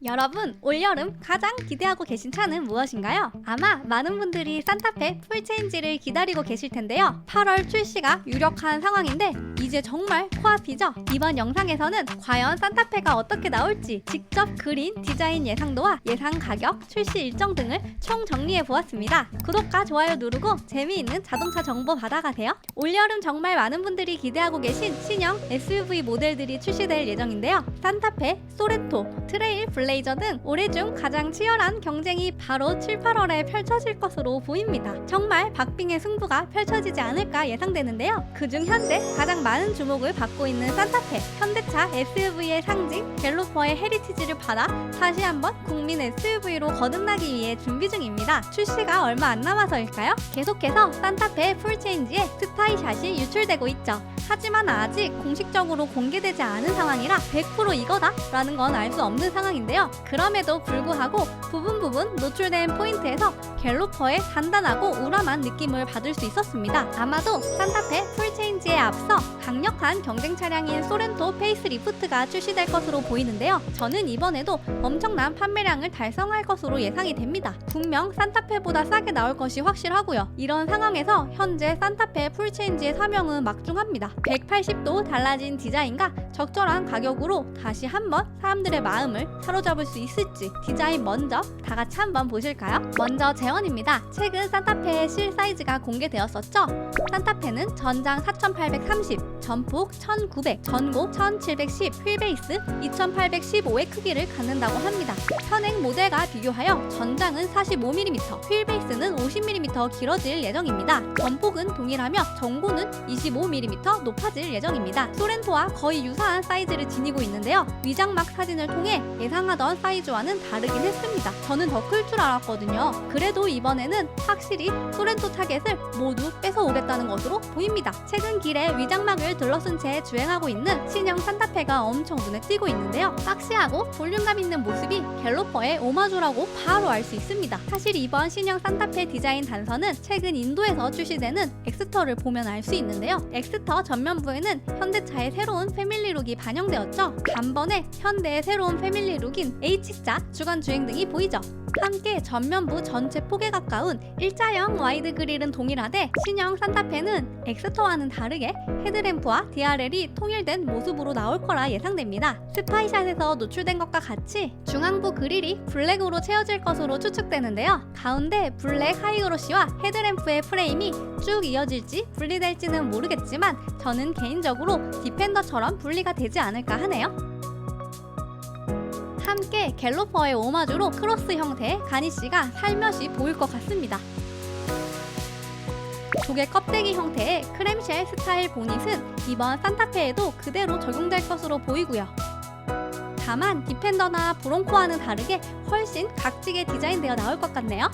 여러분, 올여름 가장 기대하고 계신 차는 무엇인가요? 아마 많은 분들이 산타페 풀체인지를 기다리고 계실 텐데요. 8월 출시가 유력한 상황인데 이제 정말 코앞이죠? 이번 영상에서는 과연 산타페가 어떻게 나올지 직접 그린 디자인 예상도와 예상 가격, 출시 일정 등을 총 정리해보았습니다. 구독과 좋아요 누르고 재미있는 자동차 정보 받아가세요. 올여름 정말 많은 분들이 기대하고 계신 신형 SUV 모델들이 출시될 예정인데요. 산타페, 소렌토, 트레일, 블레이저 등 올해 중 가장 치열한 경쟁이 바로 7, 8월에 펼쳐질 것으로 보입니다. 정말 박빙의 승부가 펼쳐지지 않을까 예상되는데요. 그중 현재 가장 많은 주목을 받고 있는 산타페, 현대차 SUV의 상징 갤로퍼의 헤리티지를 받아 다시 한번 국민 SUV로 거듭나기 위해 준비 중입니다. 출시가 얼마 안 남아서일까요? 계속해서 산타페 풀체인지의 스타일샷이 유출되고 있죠. 하지만 아직 공식적으로 공개되지 않은 상황이라 100% 이거다 라는 건 알 수 없는 상황인데요. 그럼에도 불구하고 부분 노출된 포인트에서 갤로퍼의 단단하고 우람한 느낌을 받을 수 있었습니다. 아마도 산타페 풀체인지에 앞서 강력한 경쟁 차량인 소렌토 페이스리프트가 출시될 것으로 보이는데요. 저는 이번에도 엄청난 판매량을 달성할 것으로 예상이 됩니다. 분명 산타페보다 싸게 나올 것이 확실하고요. 이런 상황에서 현재 산타페 풀체인지의 사명은 막중합니다. 180도 달라진 디자인과 적절한 가격으로 다시 한번 사람들의 마음을 사로잡을 수 있을지 디자인 먼저 다 같이 한번 보실까요? 먼저 제원입니다. 최근 산타페의 실 사이즈가 공개되었었죠? 산타페는 전장 4830, 전폭 1900, 전고 1710, 휠베이스 2815의 크기를 갖는다고 합니다. 현행 모델과 비교하여 전장은 45mm, 휠베이스는 50mm 길어질 예정입니다. 전폭은 동일하며 전고는 25mm 높아질 예정입니다. 소렌토와 거의 유사한 사이즈를 지니고 있는데요. 위장막 사진을 통해 예상하던 사이즈와는 다르긴 했습니다. 저는 더 클 줄 알았거든요. 그래도 이번에는 확실히 소렌토 타겟을 모두 뺏어오겠다는 것으로 보입니다. 최근 길에 위장막을 둘러쓴 채 주행하고 있는 신형 산타페가 엄청 눈에 띄고 있는데요. 박시하고 볼륨감 있는 모습이 갤로퍼의 오마주라고 바로 알 수 있습니다. 사실 이번 신형 산타페 디자인 단서는 최근 인도에서 출시되는 엑스터를 보면 알 수 있는데요. 엑스터 전면부에는 현대차의 새로운 패밀리룩이 반영되었죠. 단번에 현대의 새로운 패밀리룩인 H자 주간 주행 등이 보이죠. 함께 전면부 전체 폭에 가까운 일자형 와이드 그릴은 동일하되 신형 산타페는 엑스터와는 다르게 헤드램프와 DRL이 통일된 모습으로 나올 거라 예상됩니다. 스파이샷에서 노출된 것과 같이 중앙부 그릴이 블랙으로 채워질 것으로 추측되는데요. 가운데 블랙 하이그로시와 헤드램프의 프레임이 쭉 이어질지 분리될지는 모르겠지만 저는 개인적으로 디펜더처럼 분리가 되지 않을까 하네요. 함께 갤로퍼의 오마주로 크로스 형태의 가니쉬가 살며시 보일 것 같습니다. 조개 껍데기 형태의 크램쉘 스타일 보닛은 이번 산타페에도 그대로 적용될 것으로 보이고요. 다만 디펜더나 브롱코와는 다르게 훨씬 각지게 디자인되어 나올 것 같네요.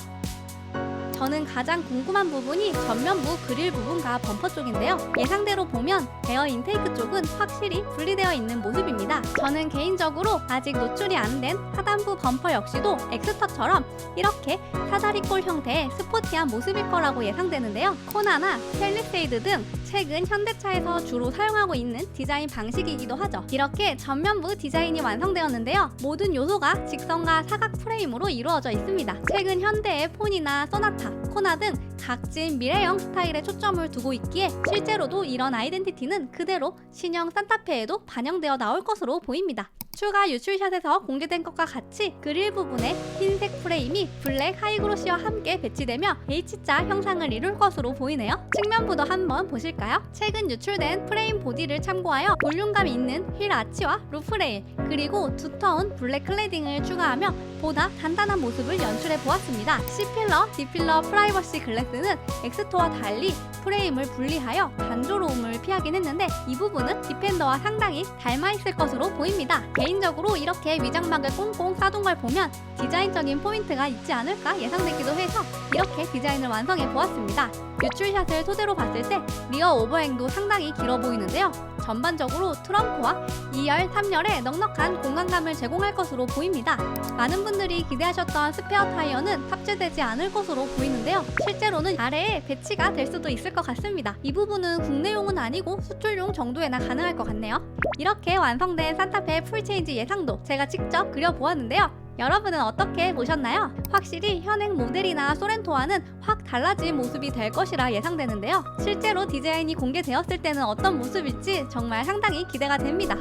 저는 가장 궁금한 부분이 전면부 그릴 부분과 범퍼 쪽인데요. 예상대로 보면 에어 인테이크 쪽은 확실히 분리되어 있는 모습입니다. 저는 개인적으로 아직 노출이 안 된 하단부 범퍼 역시도 엑스터처럼 이렇게 사다리꼴 형태의 스포티한 모습일 거라고 예상되는데요. 코나나 펠리세이드 등 최근 현대차에서 주로 사용하고 있는 디자인 방식이기도 하죠. 이렇게 전면부 디자인이 완성되었는데요. 모든 요소가 직선과 사각 프레임으로 이루어져 있습니다. 최근 현대의 폰이나 소나타, 코나 등 각진 미래형 스타일에 초점을 두고 있기에 실제로도 이런 아이덴티티는 그대로 신형 산타페에도 반영되어 나올 것으로 보입니다. 추가 유출샷에서 공개된 것과 같이 그릴 부분에 흰색 프레임이 블랙 하이그로시와 함께 배치되며 H자 형상을 이룰 것으로 보이네요. 측면부도 한번 보실까요? 최근 유출된 프레임 보디를 참고하여 볼륨감 있는 휠 아치와 루프 레일 그리고 두터운 블랙 클레딩을 추가하며 보다 단단한 모습을 연출해 보았습니다. C필러, D필러 프라이버시 글래스는 엑스터와 달리 프레임을 분리하여 단조로움을 피하긴 했는데 이 부분은 디펜더와 상당히 닮아있을 것으로 보입니다. 개인적으로 이렇게 위장막을 꽁꽁 싸둔 걸 보면 디자인적인 포인트가 있지 않을까 예상되기도 해서 이렇게 디자인을 완성해 보았습니다. 유출샷을 토대로 봤을 때 리어 오버행도 상당히 길어 보이는데요. 전반적으로 트렁크와 2열, 3열에 넉넉한 공간감을 제공할 것으로 보입니다. 많은 분들이 기대하셨던 스페어 타이어는 탑재되지 않을 것으로 보이는데요. 실제로는 아래에 배치가 될 수도 있을 것 같습니다. 이 부분은 국내용은 아니고 수출용 정도에나 가능할 것 같네요. 이렇게 완성된 산타페 풀체인지 예상도 제가 직접 그려보았는데요. 여러분은 어떻게 보셨나요? 확실히 현행 모델이나 소렌토와는 확 달라진 모습이 될 것이라 예상되는데요. 실제로 디자인이 공개되었을 때는 어떤 모습일지 정말 상당히 기대가 됩니다.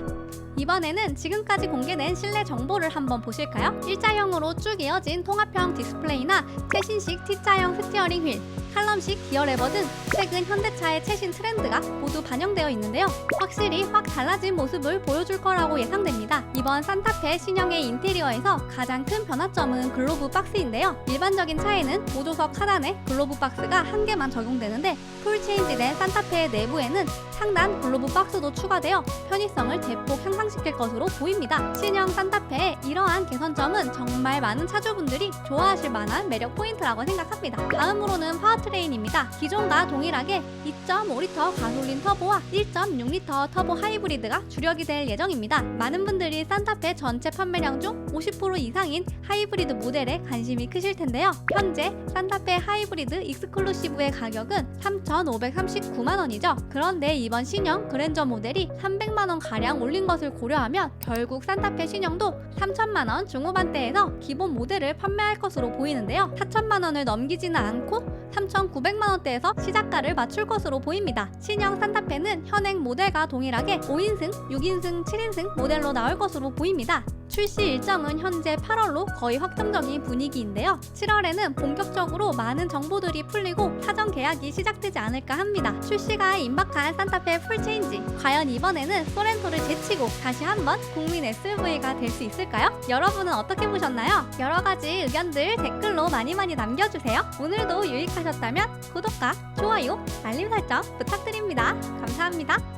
이번에는 지금까지 공개된 실내 정보를 한번 보실까요? 일자형으로 쭉 이어진 통합형 디스플레이나 최신식 T자형 스티어링 휠, 칼럼식 기어 레버 등 최근 현대차의 최신 트렌드가 모두 반영되어 있는데요. 확실히 확 달라진 모습을 보여줄 거라고 예상됩니다. 이번 산타페 신형의 인테리어에서 가장 큰 변화점은 글로브 박스인데요. 일반적인 차에는 보조석 하단에 글로브 박스가 한 개만 적용되는데 풀 체인지된 산타페의 내부에는 상단 글로브 박스도 추가되어 편의성을 대폭 향상시킬 것으로 보입니다. 신형 산타페의 이러한 개선점은 정말 많은 차주분들이 좋아하실 만한 매력 포인트라고 생각합니다. 다음으로는 파워트레인입니다. 기존과 동일하게 2.5리터 가솔린 터보와 1.6리터 터보 하이브리드가 주력이 될 예정입니다. 많은 분들이 산타페 전체 판매량 중 50% 이상인 하이브리드 모델에 관심이 크실 텐데요. 현재 산타페 하이브리드 익스클루시브의 가격은 3,539만 원이죠. 그런데 이번 신형 그랜저 모델이 300만 원 가량 올린 것을 고려하면 결국 산타페 신형도 3천만 원 중후반대에서 기본 모델을 판매할 것으로 보이는데요. 4천만 원을 넘기지는 않고 3,900만 원대에서 시작가를 맞출 것으로 보입니다. 신형 산타페는 현행 모델과 동일하게 5인승, 6인승, 7인승 모델로 나올 것으로 보입니다. 출시 일정은 현재 8월로 거의 확정적인 분위기인데요. 7월에는 본격적으로 많은 정보들이 풀리고 사전 계약이 시작되지 않을까 합니다. 출시가 임박한 산타페 풀체인지, 과연 이번에는 소렌토를 제치고 다시 한번 국민 SUV가 될 수 있을까요? 여러분은 어떻게 보셨나요? 여러가지 의견들 댓글로 많이 남겨주세요. 오늘도 유익하셨다면 구독과 좋아요, 알림 설정 부탁드립니다. 감사합니다.